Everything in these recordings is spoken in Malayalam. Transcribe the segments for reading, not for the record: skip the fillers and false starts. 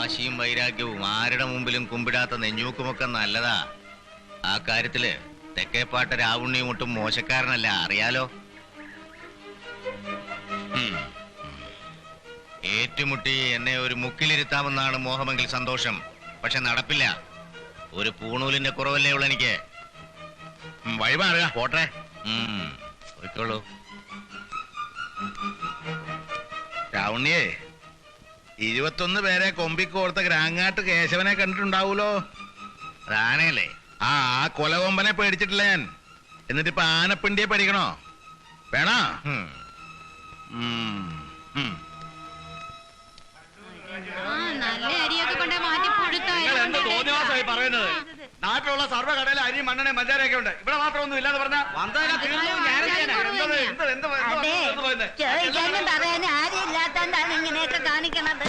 വാശിയും വൈരാഗ്യവും ആരുടെ മുമ്പിലും കുമ്പിടാത്ത നെഞ്ഞൂക്കുമൊക്കെ നല്ലതാ. ആ കാര്യത്തില് തെക്കേപ്പാട്ട് രാവുണ്ണിയും ഒട്ടും മോശക്കാരനല്ല, അറിയാലോ. ഏറ്റുമുട്ടി എന്നെ ഒരു മുക്കിലിരുത്താമെന്നാണ് മോഹമെങ്കിൽ സന്തോഷം. പക്ഷെ നടപ്പില്ല. ഒരു പൂണൂലിന്റെ കുറവല്ലേ ഉള്ളു എനിക്ക്. വഴിമാറുക പോട്ടെ. പോയിക്കോളൂ. രാവുണ്ണിയേ, 21 പേരെ കൊമ്പിക്കോർത്ത ഗ്രാങ്ങാട്ട് കേശവനെ കണ്ടിട്ടുണ്ടാവൂലോ. ആനയല്ലേ? ആ കൊലകൊമ്പനെ പേടിച്ചിട്ടില്ല ഞാൻ. എന്നിട്ടിപ്പോ ആനപ്പിണ്ടിയെ പേടിക്കണോ? വേണോ? പറയുന്നത് നാട്ടിലുള്ള സർവ്വ കടയിലെ അരിയും മണ്ണെണ്ണയും മഞ്ചാരയൊക്കെ ഉണ്ട്. ഇവിടെ മാത്രം ഒന്നും ഇല്ലാന്ന് പറഞ്ഞാൽ ആരും ഇല്ലാത്തോണ്ടാണ് ഇങ്ങനെയൊക്കെ കാണിക്കണത്.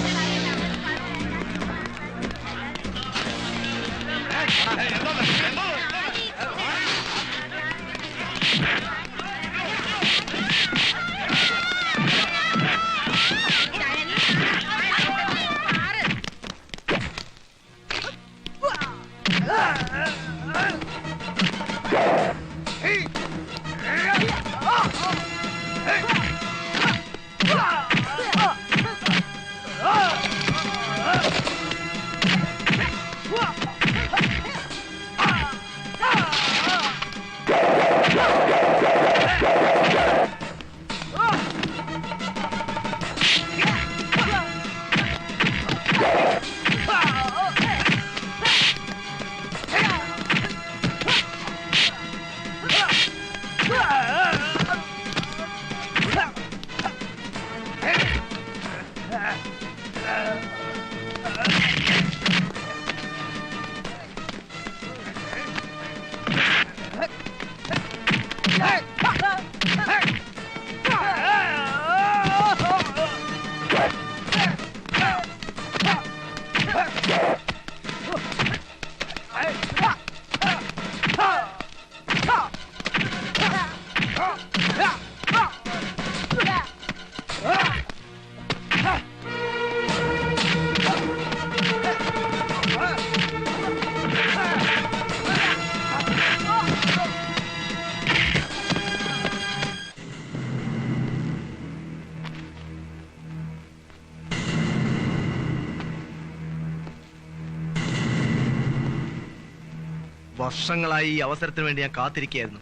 വർഷങ്ങളായി ഈ അവസരത്തിന് വേണ്ടി ഞാൻ കാത്തിരിക്കുകയായിരുന്നു.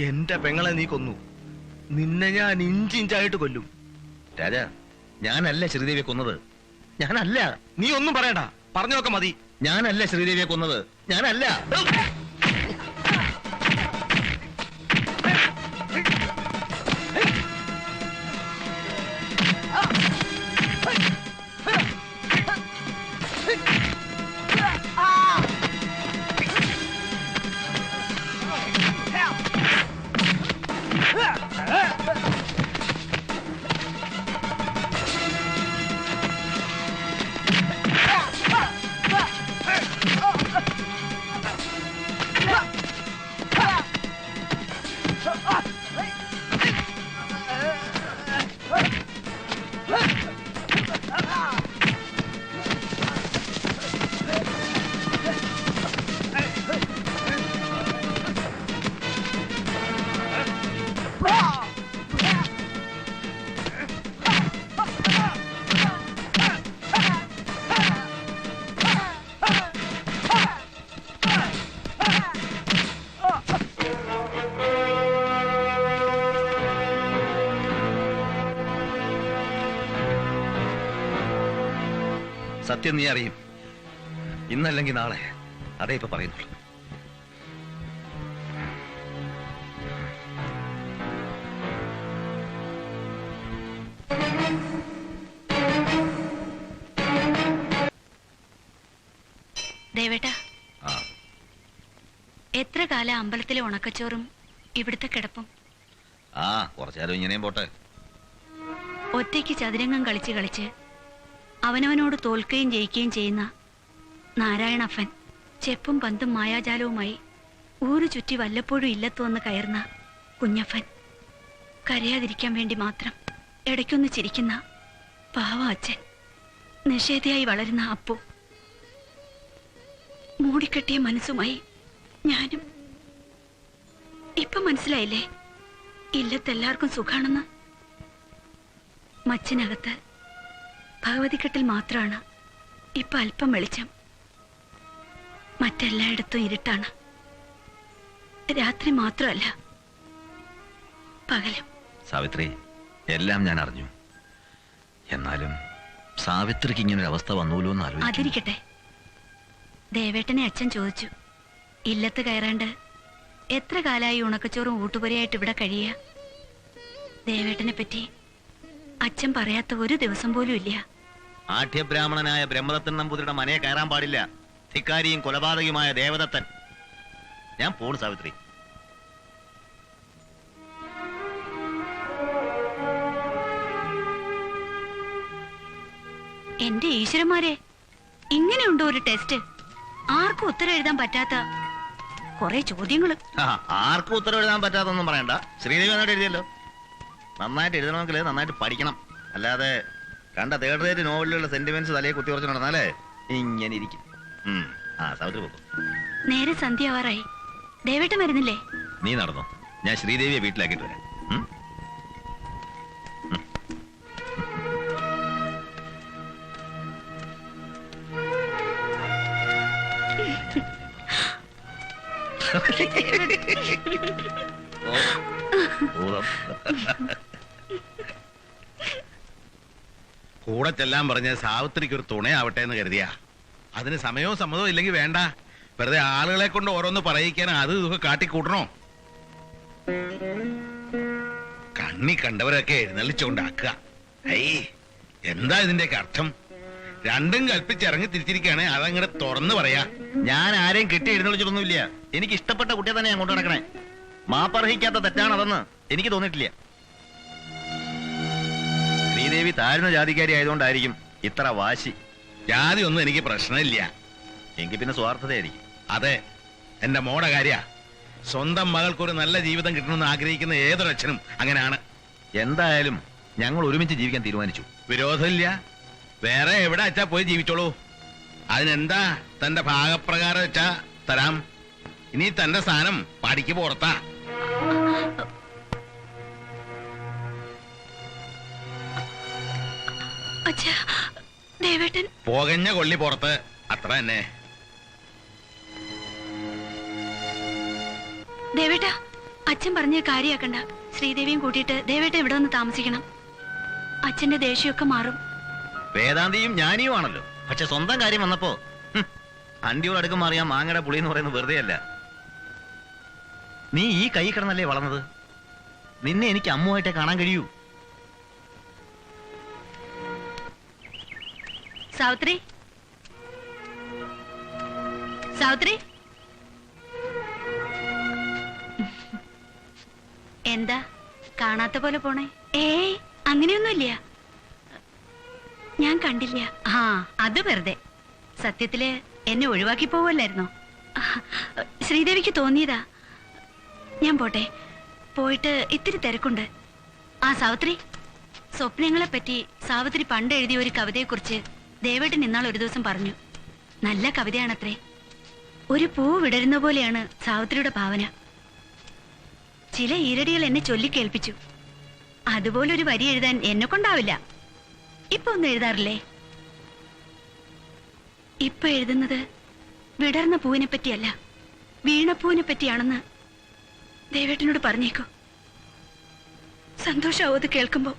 എന്റെ പെങ്ങളെ നീ കൊന്നു. നിന്നെ ഞാൻ ഇഞ്ചിഞ്ചായിട്ട് കൊല്ലും. രാജാ, ഞാനല്ല ശ്രീദേവിയെ കൊന്നത്. ഞാനല്ല. നീ ഒന്നും പറയണ്ട, പറഞ്ഞൊക്കെ മതി. ഞാനല്ല ശ്രീദേവിയെ കൊന്നത്. ഞാനല്ല. സത്യം നീ അറിയും. ഇന്നല്ലെങ്കിൽ നാളെ. അതേ ഇപ്പൊ പറയുന്നുള്ളൂ. ദേവേട്ടാ, എത്ര കാലം അമ്പലത്തിലെ ഉണക്കച്ചോറും ഇവിടുത്തെ കിടപ്പും? കുറച്ചാലും ഇങ്ങനെയും പോട്ടെ. ഒറ്റയ്ക്ക് ചതുരംഗം കളിച്ച് കളിച്ച് അവനവനോട് തോൽക്കുകയും ജയിക്കുകയും ചെയ്യുന്ന നാരായണപ്പൻ, ചെപ്പും പന്തും മായാജാലവുമായി ഊരു ചുറ്റി വല്ലപ്പോഴും ഇല്ലത്തു വന്ന് കയറുന്ന കുഞ്ഞപ്പൻ, കരയാതിരിക്കാൻ വേണ്ടി മാത്രം ഇടയ്ക്കൊന്ന് ചിരിക്കുന്ന പാവ അച്ഛൻ. നിഷേധയായി വളരുന്ന അപ്പു, മൂടിക്കെട്ടിയ മനസ്സുമായി ഞാനും. ഇപ്പൊ മനസ്സിലായില്ലേ ഇല്ലത്തെല്ലാവർക്കും സുഖാണെന്ന്? മച്ചിനകത്ത് ഭഗവതിക്കെട്ടിൽ മാത്രമാണ് ഇപ്പൊ അല്പം വെളിച്ചം. മറ്റെല്ലായിടത്തും ഇരുട്ടാണ്. രാത്രി മാത്രമല്ല, പകലും. സാവിത്രി, എല്ലാം ഞാൻ അറിഞ്ഞു. എന്നാലും സാവിത്രിക്ക് ഇങ്ങനൊരു അവസ്ഥ വന്നൂല്ലോ എന്ന് ആലോചിക്കുന്നു. അതിരിക്കട്ടെ, ദേവേട്ടനെ അച്ഛൻ ചോദിച്ചു. ഇല്ലത്ത് കയറാണ്ട് എത്ര കാലായി ഉണക്കച്ചോറും ഊട്ടുപുരയായിട്ട് ഇവിടെ കഴിയ? ദേവേട്ടനെ പറ്റി അച്ഛൻ പറയാത്ത ഒരു ദിവസം പോലും ഇല്ല. ആഠ്യബ്രാഹ്മണനായ ബ്രഹ്മദത്തൻ നമ്പൂതിരിയുടെ മനയെ കയറാൻ പാടില്ല. ധിക്കാരിയും കൊലപാതകയുമായ ദേവദത്തൻ. ഞാൻ പോണു സാവിത്രി. എന്റെ ഈശ്വരന്മാരെ, ഇങ്ങനെയുണ്ടോ ഒരു ടെസ്റ്റ്? ആർക്കും ഉത്തരം എഴുതാൻ പറ്റാത്ത കുറെ ചോദ്യങ്ങള്. ആർക്കും ഉത്തരം എഴുതാൻ പറ്റാത്തൊന്നും പറയണ്ട. ശ്രീദേവി നന്നായിട്ട് എഴുതിയല്ലോ. നന്നായിട്ട് എഴുതണമെങ്കിൽ നന്നായിട്ട് പഠിക്കണം. അല്ലാതെ കണ്ട തേർഡ് റേറ്റ് നോവലിലുള്ള സെന്റിമെന്റ്സ് തലയെ കുത്തി ഉറച്ചു നടന്നാലേ ഇങ്ങനെ ഇരിക്കും. സാവിത്രി പോകും. നേരെ സന്ധ്യാവാറായി. ദേവേട്ടൻ വരുന്നില്ലേ? നീ നടന്നോ, ഞാൻ ശ്രീദേവിയെ വീട്ടിലാക്കിയിട്ട് വരാം. കൂടെ ചെല്ലാൻ പറഞ്ഞ സാവിത്രിക്ക് ഒരു തുണയാവട്ടെ എന്ന് കരുതിയാ. അതിന് സമയവും സമ്മതവും ഇല്ലെങ്കിൽ വേണ്ട. വെറുതെ ആളുകളെ കൊണ്ട് ഓരോന്ന് പറയിക്കാൻ അത് ഇതൊക്കെ കാട്ടിക്കൂട്ടണോ? കണ്ണി കണ്ടവരൊക്കെ എഴുന്നള്ളിച്ചുകൊണ്ടാക്കുക. എന്താ ഇതിന്റെയൊക്കെ അർത്ഥം? രണ്ടും കൽപ്പിച്ചിറങ്ങി തിരിച്ചിരിക്കുകയാണെ അതങ്ങനെ തുറന്നു പറയാ. ഞാൻ ആരെയും കെട്ടി എഴുന്നള്ളിച്ചിട്ടൊന്നുമില്ല. എനിക്ക് ഇഷ്ടപ്പെട്ട കുട്ടിയെ തന്നെ ഞാൻ കൊണ്ടു നടക്കണേ. മാപ്പർഹിക്കാത്ത തെറ്റാണതെന്ന് എനിക്ക് തോന്നിയിട്ടില്ല. ശ്രീദേവി താഴ്ന്ന ജാതിക്കാരി ആയതുകൊണ്ടായിരിക്കും ഇത്ര വാശി. ജാതി ഒന്നും എനിക്ക് പ്രശ്നമില്ല. എങ്കിൽ പിന്നെ സ്വാർത്ഥതയായിരിക്കും. അതെ, എന്റെ മോടെ കാര്യ. സ്വന്തം മകൾക്കൊരു നല്ല ജീവിതം കിട്ടണമെന്ന് ആഗ്രഹിക്കുന്ന ഏതൊരച്ഛനും അങ്ങനെയാണ്. എന്തായാലും ഞങ്ങൾ ഒരുമിച്ച് ജീവിക്കാൻ തീരുമാനിച്ചു. വിരോധമില്ല. വേറെ എവിടെ അച്ഛാ പോയി ജീവിച്ചോളൂ. അതിനെന്താ, തന്റെ ഭാഗപ്രകാരം വെച്ചാ തരാം. ഇനി തന്റെ സ്ഥാനം പടിക്ക് പുറത്താ. അച്ഛാ, ദേവേട്ടൻ പോകഞ്ഞ കൊള്ളി പുറത്ത്, അത്ര തന്നെ. ദേവേട്ട, അച്ഛൻ പറഞ്ഞ കാര്യാക്കണ്ട. ശ്രീദേവിയും കൂട്ടിയിട്ട് ദേവേട്ടൻ ഇവിടെ വന്ന് താമസിക്കണം. അച്ഛന്റെ ദേഷ്യമൊക്കെ മാറും. വേദാന്തിയും ജ്ഞാനിയും ആണല്ലോ. പക്ഷെ സ്വന്തം കാര്യം വന്നപ്പോ അണ്ടിയോട് അടുക്കം മാറിയാ മാങ്ങയുടെ പുളി എന്ന് പറയുന്നത് വെറുതെ അല്ല. നീ ഈ കൈ കിടന്നല്ലേ വളർന്നത്. നിന്നെ എനിക്ക് അമ്മുവായിട്ടേ കാണാൻ കഴിയൂ. സാവിത്രി, സാവിത്രി, എന്താ കാണാത്ത പോലെ പോണേ? ഏയ്, അങ്ങനെയൊന്നുമില്ല. ഞാൻ കണ്ടില്ല. ആ, അത് വെറുതെ. സത്യത്തില് എന്നെ ഒഴിവാക്കി പോവല്ലായിരുന്നോ? ശ്രീദേവിക്ക് തോന്നിയതാ. ഞാൻ പോട്ടെ. പോയിട്ട് ഇത്തിരി തിരക്കുണ്ട്. ആ സാവിത്രി, സ്വപ്നങ്ങളെ പറ്റി സാവിത്രി പണ്ട് എഴുതിയ ഒരു കവിതയെക്കുറിച്ച് ദേവേട്ടൻ ഇന്നാൾ ഒരു ദിവസം പറഞ്ഞു. നല്ല കവിതയാണത്രേ. ഒരു പൂ വിടരുന്ന പോലെയാണ് സാവിത്രിയുടെ ഭാവന. ചില ഈരടികൾ എന്നെ ചൊല്ലിക്കേൽപ്പിച്ചു. അതുപോലൊരു വരി എഴുതാൻ എന്നെ കൊണ്ടാവില്ല. ഇപ്പൊ ഒന്നും എഴുതാറില്ലേ? ഇപ്പൊ എഴുതുന്നത് വിടർന്ന പൂവിനെ പറ്റിയല്ല, വീണപ്പൂവിനെ പറ്റിയാണെന്ന് ദേവേട്ടനോട് പറഞ്ഞേക്കോ. സന്തോഷാവും അത് കേൾക്കുമ്പോ.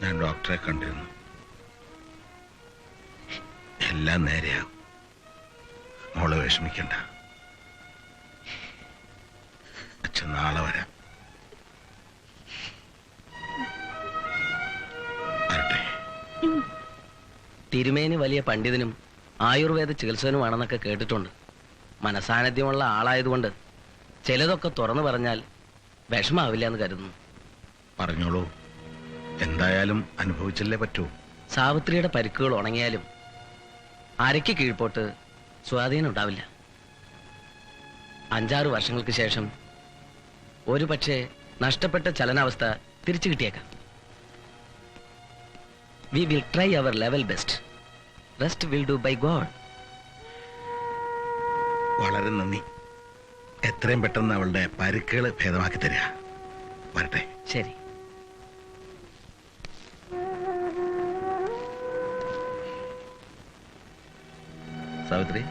ഞാൻ ഡോക്ടറെ കണ്ടിരുന്നു. എല്ലാം നേരെയാകും. മോള് വിഷമിക്കണ്ട. അച്ഛൻ നാളെ വരാം. വരട്ടെ. തിരുമേനി വലിയ പണ്ഡിതനും ആയുർവേദ ചികിത്സകനുമാണെന്നൊക്കെ കേട്ടിട്ടുണ്ട്. മനസാന്നിധ്യമുള്ള ആളായതുകൊണ്ട് ചിലതൊക്കെ തുറന്നു പറഞ്ഞാൽ വിഷമാവില്ല എന്ന് കരുതുന്നു. പറഞ്ഞോളൂ, എന്തായാലും അനുഭവിച്ചല്ലേ പറ്റൂ. സാവിത്രിയുടെ പരിക്കുകൾ ഉണങ്ങിയാലും അരയ്ക്ക് കീഴ്പോട്ട് സ്വാധീനം ഉണ്ടാവില്ല. 5-6 വർഷങ്ങൾക്ക് ശേഷം ഒരു പക്ഷേ നഷ്ടപ്പെട്ട ചലനാവസ്ഥ തിരിച്ചു കിട്ടിയേക്കാം. We will try our level best. Rest will do by God. വളരെ നന്ദി. എത്രയും പെട്ടെന്ന് അവളുടെ പരുക്കുകൾ ഭേദമാക്കി തരിക. വരട്ടെ. ശരി. സാവിത്രി,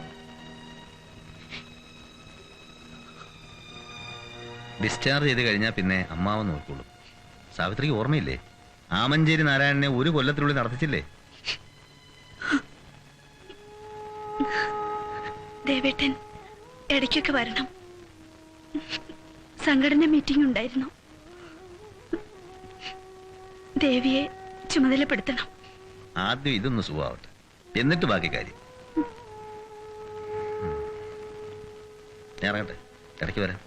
ഡിസ്ചാർജ് ചെയ്ത് കഴിഞ്ഞാൽ പിന്നെ അമ്മാവൻ നോക്കുള്ളൂ. സാവിത്രിക്ക് ഓർമ്മയില്ലേ, ആമഞ്ചേരി നാരായണനെ ഒരു കൊല്ലത്തിനുള്ളിൽ നടത്തിച്ചില്ലേ? ദേവേട്ടൻ ഇടയ്ക്കൊക്കെ വരണം. സംഘടന മീറ്റിംഗ് ഉണ്ടായിരുന്നു. ദേവിയെ ചുമതലപ്പെടുത്തണം. ആദ്യം ഇതൊന്ന് സുഖമാവട്ടെ, എന്നിട്ട് ബാക്കി കാര്യം. ഞാൻ ഇറങ്ങട്ടെ, ഇടയ്ക്ക് വരാം.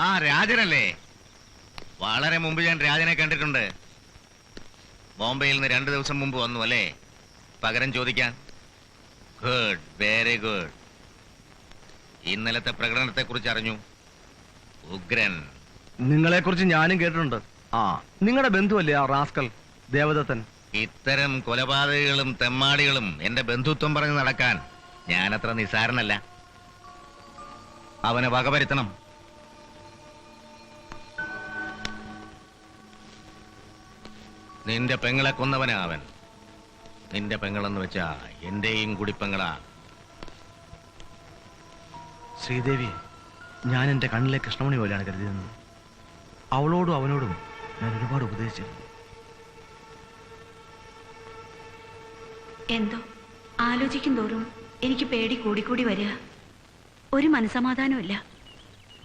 ആ രാജനല്ലേ? വളരെ മുമ്പ് ഞാൻ രാജനെ കണ്ടിട്ടുണ്ട്. ബോംബെയിൽ നിന്ന് 2 ദിവസം മുമ്പ് വന്നു അല്ലേ പകരം ചോദിക്കാൻ? Good, very good. ഇന്നലത്തെ പ്രകടനത്തെ കുറിച്ച് അറിഞ്ഞു. ഉഗ്രൻ. നിങ്ങളെ കുറിച്ച് ഞാനും കേട്ടിട്ടുണ്ട്. നിങ്ങളുടെ ബന്ധുവല്ലേ ആ റാസ്കൽ ദേവദത്തൻ? ഇത്തരം കൊലപാതകികളും തെമ്മാടികളും എന്റെ ബന്ധുത്വം പറഞ്ഞ് നടക്കാൻ ഞാനത്ര നിസാരനല്ല. അവനെ വകവരുത്തണം. നിന്റെ പെങ്ങളെ കൊന്നവനാ അവൻ. നിന്റെ പെങ്ങളെന്ന് വെച്ചാ എന്റെയും കൂടി പെങ്ങളാ. ശ്രീദേവി ഞാൻ എൻ്റെ കണ്ണിലെ കൃഷ്ണമണി പോലെയാണ് കരുതിയിരുന്നത്. അവളോടും അവനോടും ഞാൻ ഒരുപാട് ഉപദേശിച്ചിരുന്നു. എന്തോ ആലോചിക്കും തോറും എനിക്ക് പേടി കൂടിക്കൂടി വരിക. ഒരു മനസമാധാനമില്ല.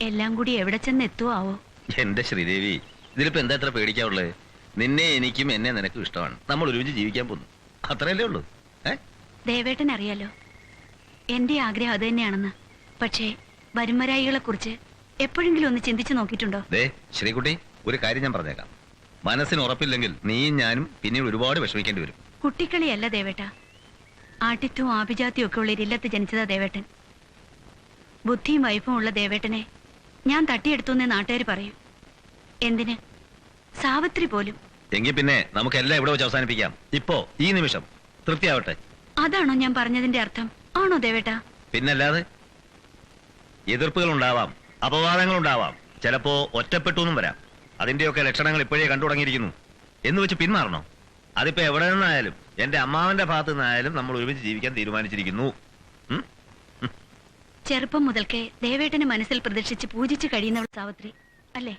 എല്ലാം കൂടി എവിടെ ചെന്ന് എത്തുവോ ആവോ. എന്റെ ശ്രീദേവി, ഇതിലിപ്പോ എന്താ എത്ര പേടിക്കാവുള്ളത്? നിന്നെ എനിക്കും എന്നെ നിനക്കും ഇഷ്ടമാണ്. നമ്മൾ ഒരുമിച്ച് ജീവിക്കാൻ പോകുന്നു, അത്രയല്ലേ ഉള്ളൂ. ദേവേട്ടൻ അറിയാലോ എന്റെ ആഗ്രഹം അത് തന്നെയാണെന്ന്. പക്ഷേ വരുംവരായികളെ കുറിച്ച് എപ്പോഴെങ്കിലും ഒന്ന് ചിന്തിച്ചു നോക്കിയിട്ടുണ്ടോ? ദേ ശ്രീകുട്ടി, ഒരു കാര്യം ഞാൻ പറഞ്ഞേക്കാം. മനസ്സിന് ഉറപ്പില്ലെങ്കിൽ നീയും ഞാനും പിന്നീട് ഒരുപാട് വിഷമിക്കേണ്ടി വരും. കുട്ടിക്കളിയല്ല ദേവേട്ട. ആട്ടിത്വവും ആഭിജാത്യവും ഒക്കെ ഉള്ള ഇല്ലത്ത് ജനിച്ചതാ ദേവേട്ടൻ. ബുദ്ധിയും വൈഫും ഉള്ള ദേവേട്ടനെ ഞാൻ തട്ടിയെടുത്തു എന്നേ നാട്ടുകാർ പറയും. എന്തിന്? സാവിത്രി പോലും. എങ്കിൽ പിന്നെ നമുക്കെല്ലാം ഇവിടെ വെച്ച് അവസാനിപ്പിക്കാം. ഇപ്പോ ഈ നിമിഷം തൃപ്തിയാവട്ടെ. അതാണോ ഞാൻ പറഞ്ഞതിന്റെ അർത്ഥം? ആണോ ദേവേട്ട? പിന്നല്ലാതെ. എതിർപ്പുകൾ ഉണ്ടാവാം, അപവാദങ്ങൾ ഉണ്ടാവാം, ചിലപ്പോ ഒറ്റപ്പെട്ടു എന്നും വരാം. അതിന്റെയൊക്കെ ലക്ഷണങ്ങൾ ഇപ്പോഴേ കണ്ടു തുടങ്ങിയിരിക്കുന്നു. എന്ന് വെച്ച് പിന്മാറണോ? അതിപ്പോ എവിടെ നിന്നായാലും എന്റെ അമ്മാവന്റെ ഭാഗത്തു നിന്നായാലും നമ്മൾ ഒരുമിച്ച് ജീവിക്കാൻ തീരുമാനിച്ചിരിക്കുന്നു. ചെറുപ്പം മുതൽക്കേ ദേവേട്ടന് മനസ്സിൽ പ്രതീക്ഷിച്ച് പൂജിച്ച് കഴിയുന്നവൾ സാവിത്രി അല്ലേ?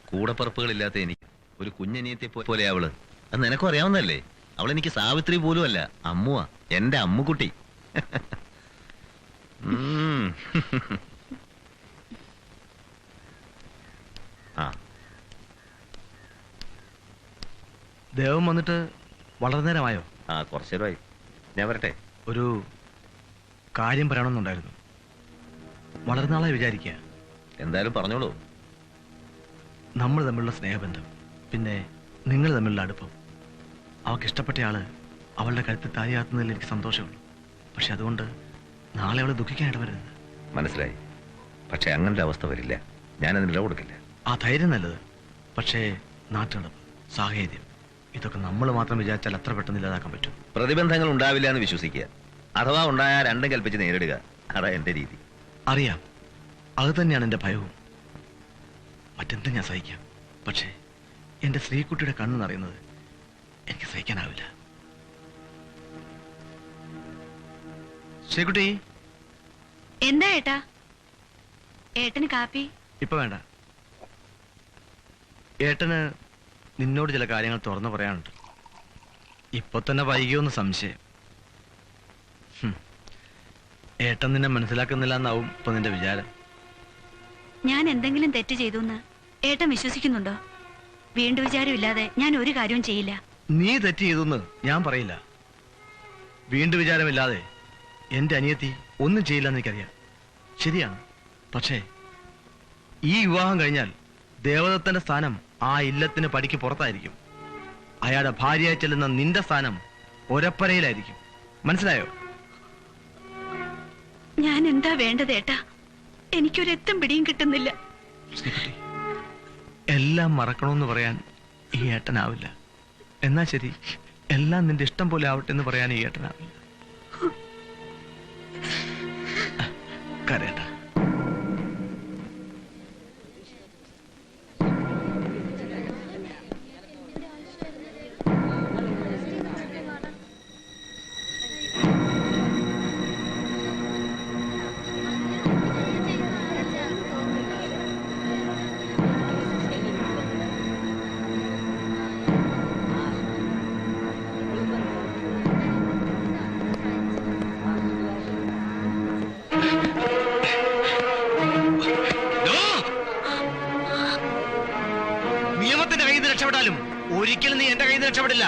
കൂടപ്പറപ്പുകളില്ലാത്ത എനിക്ക് ഒരു കുഞ്ഞനിയത്തെ പോലെ അവള്. അത് നിനക്കും അറിയാവുന്നല്ലേ. അവളെനിക്ക് സാവിത്രി പോലും അല്ല, അമ്മുവാ, എന്റെ അമ്മുക്കുട്ടി. ദേവം വന്നിട്ട് വളരെ നേരമായോ? കുറച്ചു നേരമായി. ഞാൻ വരട്ടെ. ഒരു കാര്യം പറയണമെന്നുണ്ടായിരുന്നു. വളരെ നാളായി വിചാരിക്കുക. എന്തായാലും പറഞ്ഞോളൂ. നമ്മൾ തമ്മിലുള്ള സ്നേഹബന്ധം, പിന്നെ നിങ്ങൾ തമ്മിലുള്ള അടുപ്പം, അവൾക്ക് ഇഷ്ടപ്പെട്ട ആള് അവളുടെ കഴുത്തിൽ താലിയാത്തുന്നതിൽ എനിക്ക് സന്തോഷമുള്ളൂ. പക്ഷെ അതുകൊണ്ട് നാളെ അവളെ ദുഃഖിക്കാനായിട്ട് വരരുത്. മനസ്സിലായി. പക്ഷെ അങ്ങനൊരു അവസ്ഥ വരില്ല. ഞാനതിന് ഇട കൊടുക്കില്ല. ആ ധൈര്യം നല്ലത്. പക്ഷേ നാട്ടുനടപ്പ്, സാഹചര്യം, ഇതൊക്കെ നമ്മൾ മാത്രം വിചാരിച്ചാൽ അത്ര പെട്ടെന്ന് ഇല്ലാതാക്കാൻ പറ്റും. പ്രതിബന്ധങ്ങൾ ഉണ്ടാവില്ല എന്ന് വിശ്വസിക്കുക. അഥവാ ഉണ്ടായാൽ രണ്ടും കൽപ്പിച്ച് നേരിടുക. അതാ എന്റെ രീതി. അറിയാം, അത് തന്നെയാണ് എൻ്റെ ഭയവും. മറ്റെന്തും ഞാൻ സഹിക്കാം. പക്ഷേ എൻ്റെ ശ്രീകുട്ടിയുടെ കണ്ണ് നിറയുന്നത് എനിക്ക് സഹിക്കാനാവില്ല. ശ്രീകുട്ടി. എന്താ ഏട്ടാ? ഏട്ടന് കാപ്പി? ഇപ്പൊ വേണ്ട. ഏട്ടന് നിന്നോട് ചില കാര്യങ്ങൾ തുറന്നു പറയാനുണ്ട്. ഇപ്പൊ തന്നെ വൈകിയോന്ന് സംശയം. ഏട്ടൻ നിന്നെ മനസ്സിലാക്കുന്നില്ല എന്നാവും ഇപ്പൊ നിന്റെ വിചാരം. ഞാൻ എന്തെങ്കിലും തെറ്റ് ചെയ്തു എന്ന് ഏട്ടൻ വിശ്വസിക്കുന്നുണ്ടോ? വീണ്ടും വിചാരമില്ലാതെ ഞാൻ ഒരു കാര്യവും ചെയ്യില്ല. നീ തെറ്റ് ചെയ്തെന്ന് ഞാൻ പറയില്ല. വീണ്ടും വിചാരമില്ലാതെ എന്റെ അനിയത്തി ഒന്നും ചെയ്യില്ലെന്ന് എനിക്കറിയാം. ശരിയാണ്. പക്ഷേ ഈ വിവാഹം കഴിഞ്ഞാൽ ദേവദത്തന്റെ സ്ഥാനം ആ ഇല്ലത്തിന് പടിക്ക് പുറത്തായിരിക്കും. അയാളുടെ ഭാര്യയായി ചെല്ലുന്ന നിന്റെ സ്ഥാനം ഒരപ്പരയിലായിരിക്കും. മനസ്സിലായോ? ഞാൻ എന്താ വേണ്ടത് ഏട്ടാ? എനിക്കൊരെത്തും പിടിയും കിട്ടുന്നില്ല. ശ്രീകുട്ടി, എല്ലാം മറക്കണമെന്ന് പറയാൻ ഈ ഏട്ടനാവില്ല. എന്നാ ശരി, എല്ലാം നിന്റെ ഇഷ്ടം പോലെ ആവട്ടെ എന്ന് പറയാൻ ഈ ഏട്ടനാവില്ല. കരയണ്ട. നിയമത്തിന്റെ കയ്യിൽ നിന്ന് രക്ഷപ്പെട്ടാലും ഒരിക്കലും നീ എന്റെ കയ്യിൽ നിന്ന് രക്ഷപ്പെടില്ല.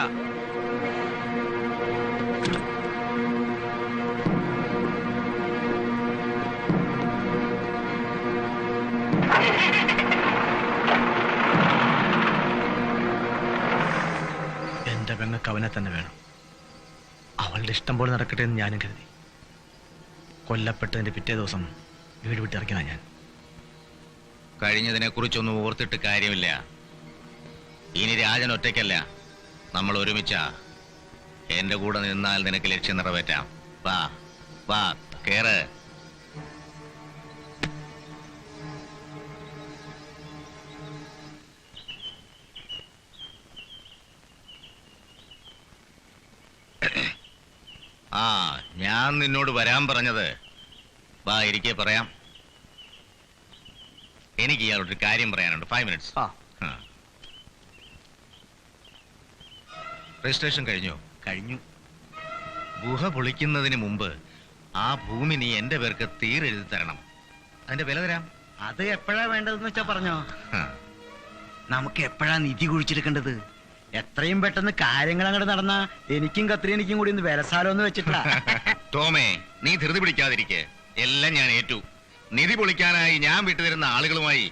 എന്റെ പെങ്ങൾക്ക് അവനെ തന്നെ വേണം. അവളുടെ ഇഷ്ടം പോലെ നടക്കട്ടെ എന്ന് ഞാനും കരുതി. കൊല്ലപ്പെട്ടതിന്റെ പിറ്റേ ദിവസം വീട് വിട്ടിറങ്ങിയതാ ഞാൻ. കഴിഞ്ഞതിനെ കുറിച്ചൊന്നും ഓർത്തിട്ട് കാര്യമില്ല. ഇനി രാജൻ ഒറ്റയ്ക്കല്ല, നമ്മൾ ഒരുമിച്ചാ. എന്റെ കൂടെ നിന്നാൽ നിനക്ക് ലക്ഷ്യം നിറവേറ്റാം. വാ വാ, കേറ്. ആ, ഞാൻ നിന്നോട് വരാൻ പറഞ്ഞത്. വാ, ഇരിക്കെ പറയാം. എനിക്ക് ഇയാളോടൊരു കാര്യം പറയാനുണ്ട്. 5 മിനിറ്റ്സ്. രജിസ്ട്രേഷൻ കഴിഞ്ഞു? കഴിഞ്ഞു. ഗുഹ പൊളിക്കുന്നതിന് മുമ്പ് ആ ഭൂമി നീ എന്റെ പേർക്ക് തീരെഴുതി തരണം. അതിന്റെ വില തരാം. അത് എപ്പോഴാ വേണ്ടതെന്ന് വെച്ചാ പറഞ്ഞോ. ആ. നമുക്ക് എപ്പോഴാ നിധി കുഴിച്ചെടുക്കേണ്ടത്? എത്രയും പെട്ടെന്ന് കാര്യങ്ങൾ അങ്ങോട്ട് നടന്ന എനിക്കും കത്രീനിക്കും കൂടി ഒന്ന് വിലസാലോ എന്ന് വെച്ചിട്ടാ. ടോമേ, നീ ധൃതി പിടിക്കാതിരിക്കെ. എല്ലാം ഞാൻ ഏറ്റു. നിധി പൊളിക്കാനായി ഞാൻ വിട്ടുതരുന്ന ആളുകളുമായി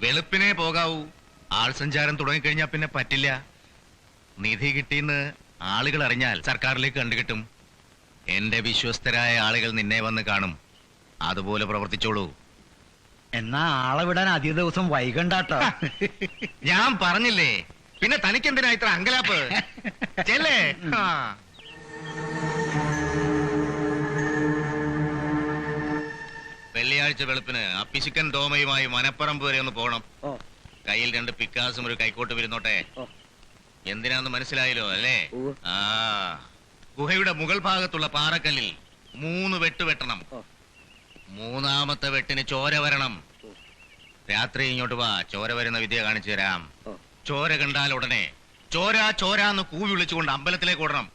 വെളുപ്പിനെ പോകാവൂ. ആൾ സഞ്ചാരം തുടങ്ങിക്കഴിഞ്ഞാൽ പിന്നെ പറ്റില്ല. നിധി കിട്ടിയെന്ന് ആളുകൾ അറിഞ്ഞാൽ സർക്കാരിലേക്ക് കണ്ടുകിട്ടും. എന്റെ വിശ്വസ്തരായ ആളുകൾ നിന്നെ വന്ന് കാണും. അതുപോലെ പ്രവർത്തിച്ചോളൂ. എന്നാ ആളെ വിടാൻ അധിക ദിവസം വൈകണ്ടാട്ടോ. ഞാൻ പറഞ്ഞില്ലേ, പിന്നെ തനിക്കെന്തിനാ ഇത്ര അങ്കലാപ്പ്? ചെല്ലേ. വെള്ളിയാഴ്ച വെളുപ്പിന് ആ പിശുക്കൻ ടോമയുമായി മനപ്പറമ്പ് വരെ ഒന്ന് പോകണം. കയ്യിൽ 2 പിക്കാസും ഒരു കൈക്കോട്ട് വരുന്നോട്ടെ. എന്തിനാന്ന് മനസ്സിലായല്ലോ അല്ലേ? ആ, ഗുഹയുടെ മുകൾ ഭാഗത്തുള്ള പാറക്കല്ലിൽ 3 വെട്ട് വെട്ടണം. 3ാമത്തെ വെട്ടിന് ചോര വരണം. രാത്രി ഇങ്ങോട്ട് വാ, ചോര വരുന്ന വിദ്യ കാണിച്ചു തരാം. ചോര കണ്ടാൽ ഉടനെ ചോര ചോര എന്ന് കൂവി വിളിച്ചുകൊണ്ട് അമ്പലത്തിലേക്ക് ഓടണം.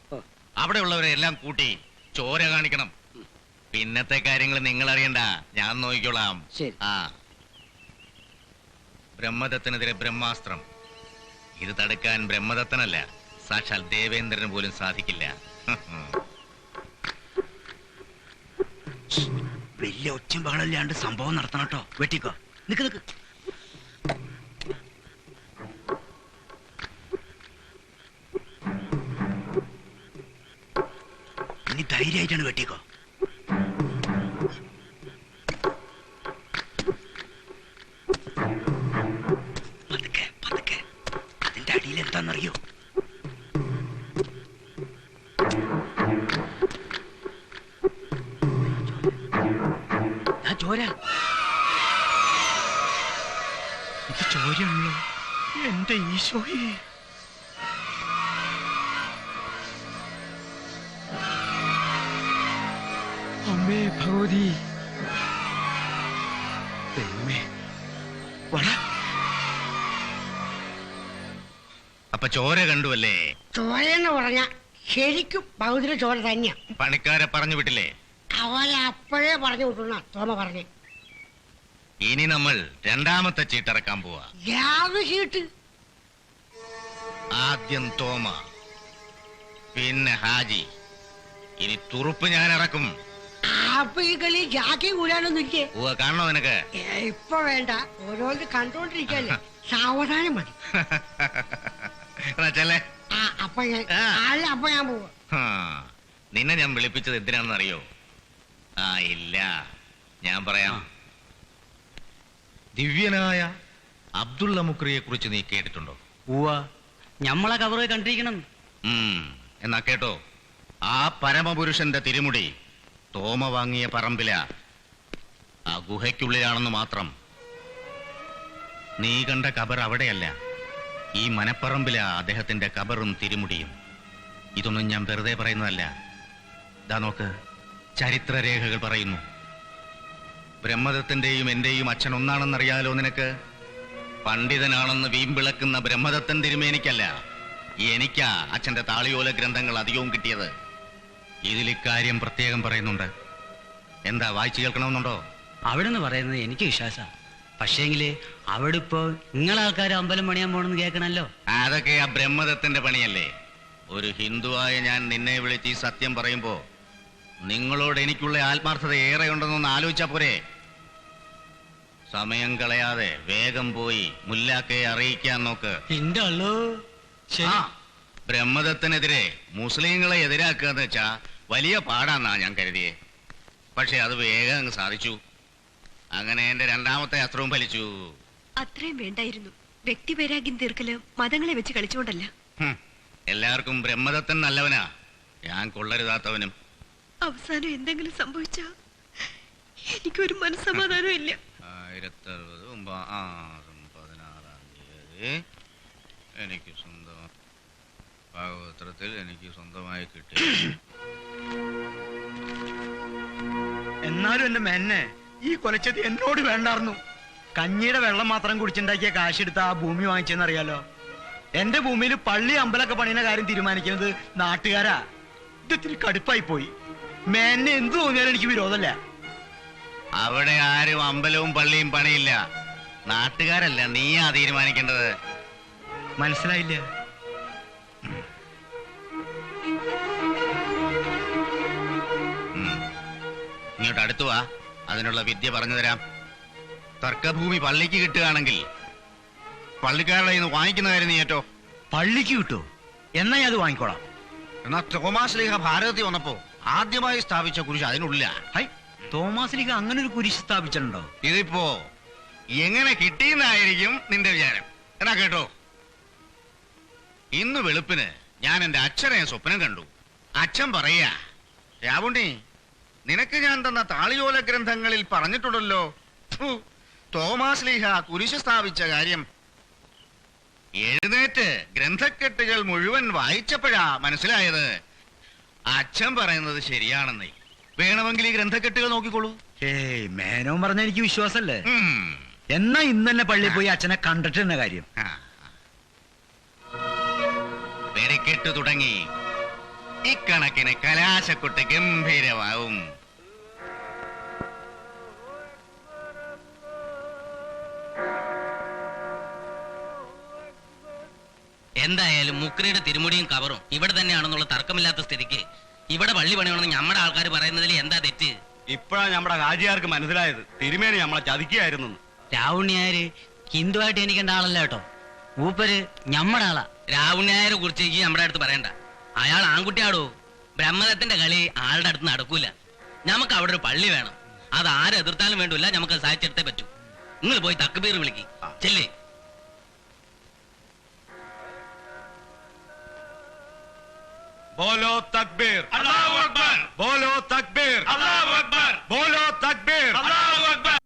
അവിടെ ഉള്ളവരെ എല്ലാം കൂട്ടി ചോര കാണിക്കണം. പിന്നത്തെ കാര്യങ്ങൾ നിങ്ങൾ അറിയണ്ട, ഞാൻ നോക്കിക്കോളാം. ആ, ബ്രഹ്മദത്തനെതിരെ ബ്രഹ്മാസ്ത്രം. ഇത് തടുക്കാൻ ബ്രഹ്മദത്തനല്ല, സാക്ഷാൽ ദേവേന്ദ്രന് പോലും സാധിക്കില്ല. വലിയ ഒച്ചും ബഹളമില്ലാണ്ട് സംഭവം നടത്തണം കേട്ടോ. വെട്ടിക്കോ. നിക്ക് നിക്ക്. ഇനി ധൈര്യമായിട്ടാണ് വെട്ടിക്കോ. പതുക്കെ പതുക്കെ. അതിന്റെ അടിയിൽ എന്താണെന്നറിയോ? ചോര. ഇത് ചോരയാണല്ലോ. എന്റെ ഈശോയെ. അമ്മേ ഭഗവതി. ദൈവമേ. വടാ. അപ്പൊ ചോര കണ്ടുവല്ലേ? ചോരെന്ന് പറഞ്ഞ ശരിക്കും ബൗദ്ധ ചോര തന്നെയാ. പണിക്കാരെ പറഞ്ഞു വിട്ടില്ലേ? അവരെ അപ്പോഴേ പറഞ്ഞു വിട്ടുന്ന തോമ പറഞ്ഞേ. ഇനി നമ്മൾ 2ാമത്തെ ചീട്ടിറക്കാൻ പോവാ. യാത് ചീട്ട്? ആദ്യം തോമ, പിന്നെ ഹാജി, ഇനി തുറുപ്പ് ഞാൻ ഇറക്കും. അപ്പൊ ഈ കളി ജാക്കി കൂടാനൊന്നും ഇല്ലേ? കാണണോ നിനക്ക്? ഇപ്പൊ വേണ്ട, ഓരോന്ന് കണ്ടോണ്ടിരിക്കല്ലേ. സാവധാനം മതി. ചെല്ലേ. അപ്പൊ ഞാൻ പോവാ. നിന്നെ ഞാൻ വിളിപ്പിച്ചത് എന്തിനാണെന്ന് അറിയോ? ഇല്ല, ഞാൻ പറയാം. ദിവ്യനായ അബ്ദുള്ള മുക്രിയെ കുറിച്ച് നീ കേട്ടിട്ടുണ്ടോ? ഞമ്മളെ കവറ് കണ്ടിരിക്കണം. എന്നാ കേട്ടോ, ആ പരമപുരുഷന്റെ തിരുമുടി തോമ വാങ്ങിയ പറമ്പില, ആ ഗുഹയ്ക്കുള്ളിലാണെന്ന് മാത്രം. നീ കണ്ട കബർ അവിടെയല്ല, ഈ മനപ്പറമ്പില അദ്ദേഹത്തിന്റെ കബറും തിരുമുടിയും. ഇതൊന്നും ഞാൻ വെറുതെ പറയുന്നതല്ല. ദാ നോക്ക്, ചരിത്രരേഖകൾ പറയുന്നു. ബ്രഹ്മദത്തിന്റെയും എന്റെയും അച്ഛൻ ഒന്നാണെന്നറിയാലോ നിനക്ക്? പണ്ഡിതനാണെന്ന് വീമ്പിളക്കുന്ന ബ്രഹ്മദത്തൻ തിരുമേനിക്കല്ല, എനിക്കാ അച്ഛന്റെ താളിയോല ഗ്രന്ഥങ്ങൾ അധികവും കിട്ടിയത്. ഇതിൽ ഇക്കാര്യം പ്രത്യേകം പറയുന്നുണ്ട്. എന്താ, വായിച്ചു കേൾക്കണമെന്നുണ്ടോ? അവിടെ നിന്ന് പറയുന്നത് എനിക്ക് വിശ്വാസം. പക്ഷേങ്കില് അവിടെ ഇപ്പോ നിങ്ങളാൾക്കാർ അമ്പലം പണിയാൻ പോണെന്ന് കേൾക്കണല്ലോ. അതൊക്കെ ആ ബ്രഹ്മദത്തിന്റെ പണിയല്ലേ. ഒരു ഹിന്ദുവായ ഞാൻ നിന്നെ വിളിച്ച് ഈ സത്യം പറയുമ്പോ നിങ്ങളോട് എനിക്കുള്ള ആത്മാർത്ഥത ഏറെ ഉണ്ടെന്നൊന്ന് ആലോചിച്ചാ പോരെ? സമയം കളയാതെ വേഗം പോയി മുല്ലാക്കയെ അറിയിക്കാൻ നോക്ക്. എന്റെ അള്ളോ, ബ്രഹ്മദത്തിനെതിരെ മുസ്ലിങ്ങളെ എതിരാക്കുക എന്ന് വെച്ചാ വലിയ പാടാന്നാ ഞാൻ കരുതിയേ. പക്ഷെ അത് വേഗം അങ്ങ് സാധിച്ചു. അങ്ങനെ എന്റെ രണ്ടാമത്തെ അസ്ത്രവും ഫലിച്ചു. അത്രയും വേണ്ടായിരുന്നു. വ്യക്തിവൈരാഗ്യം തീർക്കല് മതങ്ങളെ വെച്ച് കളിച്ചുകൊണ്ടല്ല. എല്ലാവർക്കും ബ്രഹ്മദത്തൻ നല്ലവനാ, ഞാൻ കൊള്ളരുതാത്തവനും. അവസാനം എന്തെങ്കിലും സംഭവിച്ചാ എനിക്കൊരു മനസ്സമാധാനം ഇല്ല. 16 എനിക്ക് സ്വന്തം ഭാഗവത്രത്തിൽ എനിക്ക് സ്വന്തമായി കിട്ടി. എന്നാലും എന്റെ മെന്നെ, ഈ കൊലച്ചത് എന്നോട് വേണ്ടായിരുന്നു. കഞ്ഞിയുടെ വെള്ളം മാത്രം കുടിച്ചുണ്ടാക്കിയ കാശെടുത്ത് ആ ഭൂമി വാങ്ങിച്ചെന്നറിയാലോ. എന്റെ ഭൂമിയിൽ പള്ളി അമ്പലമൊക്കെ പണിയുന്ന കാര്യം തീരുമാനിക്കുന്നത് നാട്ടുകാരാ. ഇത്തിരി കടുപ്പായി പോയി. മെന്നെ എന്തു തോന്നിയാലും എനിക്ക് വിരോധമല്ല. അവിടെ ആരും അമ്പലവും പള്ളിയും പണിയില്ല. നാട്ടുകാരല്ല, നീയാ തീരുമാനിക്കേണ്ടത്. മനസ്സിലായില്ല? ഇങ്ങോട്ട് അടുത്തു വാ, അതിനുള്ള വിദ്യ പറഞ്ഞു തരാം. തർക്കഭൂമി പള്ളിക്ക് കിട്ടുകയാണെങ്കിൽ പള്ളിക്കാരുടെ ഇന്ന് വാങ്ങിക്കുന്ന കാര്യം നീ ഏറ്റോ. പള്ളിക്ക് കിട്ടുമോ? എന്നാ ഞാൻ അത് വാങ്ങിക്കോളാം. എന്നാ തോമാസ് ലീഹ ഭാരതത്തിൽ വന്നപ്പോ ആദ്യമായി സ്ഥാപിച്ച കുരിശ് അതിനുള്ളില്ല. ഹൈ, തോമാസ് ലീഗ അങ്ങനെ ഒരു കുരിശ് സ്ഥാപിച്ചിട്ടുണ്ടോ? ഇതിപ്പോ എങ്ങനെ കിട്ടിയെന്നായിരിക്കും നിന്റെ വിചാരം. എന്നാ കേട്ടോ, ഇന്ന് വെളുപ്പിന് ഞാൻ എന്റെ അച്ഛനെ സ്വപ്നം കണ്ടു. അച്ഛൻ പറയാ, രാവുണ്ണി, നിനക്ക് ഞാൻ തന്ന താളിയോല ഗ്രന്ഥങ്ങളിൽ പറഞ്ഞിട്ടുണ്ടല്ലോ തോമാസ് ലീഹ കുരിശ് സ്ഥാപിച്ച കാര്യം. എഴുന്നേറ്റ് ഗ്രന്ഥക്കെട്ടുകൾ മുഴുവൻ വായിച്ചപ്പോഴാ മനസ്സിലായത് അച്ഛൻ പറയുന്നത് ശരിയാണെന്നേ. വേണമെങ്കിൽ ഈ ഗ്രന്ഥക്കെട്ടുകൾ നോക്കിക്കോളൂ. ഏയ്, മേനോൻ പറഞ്ഞ എനിക്ക് വിശ്വാസല്ലേ. എന്നാ ഇന്ന് തന്നെ പള്ളിയിൽ പോയി അച്ഛനെ കണ്ടിട്ട് തന്നെ കാര്യം. വെടിക്കെട്ട് തുടങ്ങി. ഇക്കണക്കിന് കലാശക്കൊട്ട് ഗംഭീരമാവും. എന്തായാലും മുക്രിയുടെ തിരുമുടിയും കവറും ഇവിടെ തന്നെയാണെന്നുള്ള തർക്കമില്ലാത്ത സ്ഥിതിക്ക് ഇവിടെ പള്ളി പണിയണമെന്ന് നമ്മുടെ ആൾക്കാർ പറയുന്നതിൽ എന്താ തെറ്റ്? ഇപ്പഴാ നമ്മുടെ ഹാജിയാർക്ക് മനസ്സിലായത് തിരുമേനി നമ്മളെ ചതിക്കുകയായിരുന്നു. രാവുണ്ണിയാര് ഹിന്ദുവായിട്ട് എനിക്കേണ്ട ആളല്ല കേട്ടോ. മൂപ്പര് ഞമ്മടെ ആളാ. രാവുണ്ണിയാരെ കുറിച്ച് ഈ നമ്മുടെ അടുത്ത് പറയണ്ട. അയാൾ ആൺകുട്ടിയാടോ. ബ്രഹ്മദത്തിന്റെ കളി ആളുടെ അടുത്ത് നടക്കൂല. നമുക്ക് അവിടെ ഒരു പള്ളി വേണം. അത് ആരെതിർത്താലും വേണ്ടില്ല, നമുക്ക് സഹായിച്ചെടുത്തേ പറ്റൂ. നിങ്ങൾ പോയി തക്ബീർ വിളിക്ക്. ചെല്ലേ. बोलो तकबीर, अल्लाहू अकबर, बोलो तकबीर, अल्लाहू अकबर, बोलो तकबीर, अल्लाहू अकबर.